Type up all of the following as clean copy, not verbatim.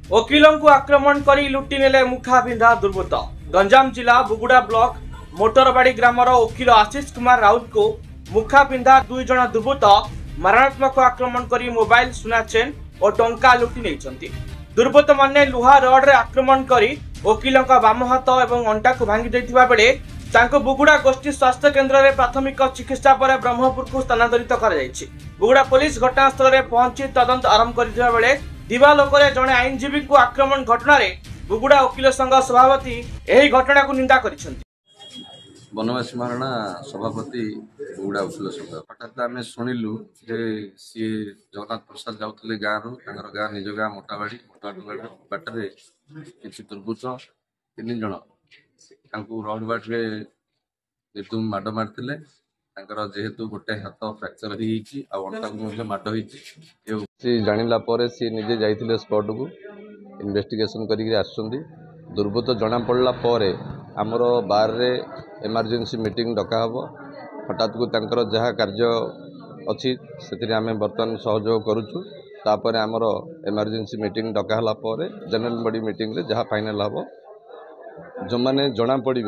वकिलों को आक्रमण कर लुटि नेले मुखा पिंधा दुर्बृत्त। गंजाम जिला बुगुड़ा ब्लॉक मोटरबाड़ी ग्रामर वकिल आशीष कुमार राउत को मुखा पिंधा 2 जन दुर्बृत्त मारणात्मक आक्रमण कर मोबाइल सुना चेन और टंका लुटि नहीं। दुर्बृत्त माने लुहा रड रे आक्रमण कर वकिलों का बाम हाथ और अंटा को भांगी देथिबा बेले तांको बुगुड़ा गोष्ठी स्वास्थ्य केन्द्र में प्राथमिक चिकित्सा पर ब्रह्मपुर को स्थानांतरित कर बुगुड़ा पुलिस घटनास्थल में पहुंची तदंत आरंभ करथिबा बेले दिवालोकरे जड़े आईनजीवी को आक्रमण घटना बुगुड़ा वकिल संघ सभापति यही घटना को निंदा करिसेंति। बनवासी महाराणा सभापति बुगुड़ा वकिल संघ हठात आम शुणिलु जे सी जगन्नाथ प्रसाद जाऊे गाँव गाँ निज गाँ मोटाबाड़ी बाटर किसी दुर्बृत्त 3 जन रड बाटे निर्दम माड़ मारी जेहेतु गोटे हाथ फ्राक्चर होता को माड़ हो जानिला सी निजे जाइए स्पॉट को इन्वेस्टिगेशन कर दुर्बृत्त जना पड़ा आमर बार रे इमरजेंसी मीटिंग डका हम हठात को तांकर जहाँ कार्य अच्छी से आम बर्तमान सहयोग करुचु तापर आमर इमरजेंसी मीटिंग डका जनरल बॉडी मीटिंग रे जहाँ फाइनल हम जो मैंने जना पड़े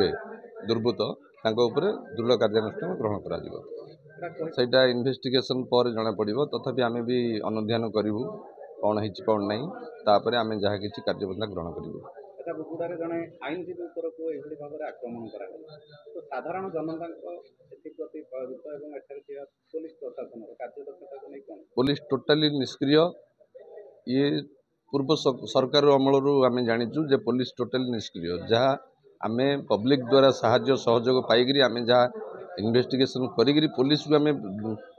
दुर्बृत्त दृढ़ कार्यानुष्ठान ग्रहण करा इन्वेस्टिगेशन पर जना पड़ो तथापि आम भी अनुध्यान करूँ कौन है कौन ना तापर आम जहाँ किसी कार्यपंथा ग्रहण करूँ। साधारण जनता पुलिस टोटाली निष्क्रिय ये पूर्व सरकार अमल आम जाचु जे पुलिस टोटाली निष्क्रिय जहाँ आम पब्लिक द्वारा साहाय्य सहयोग पाइक आम जहाँ इन्वेस्टिगेशन करी पुलिस को आम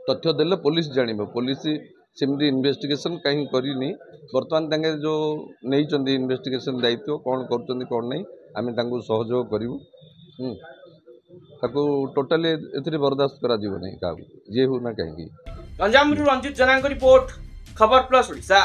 तथ्य देले पुलिस जानिबो पुलिस सेमती इन्वेस्टिगेशन कहीं करनी बर्तमान जो नहीं इन्वेस्टिगेशन दायित्व कौन कर कौन नहीं आम सहयोग करूँ टोटाली ए बर्दाश्त करा नहीं क्या जी हो ना कहीं। गंजाम रंजित जना रिपोर्ट खबर प्लस ओडिशा।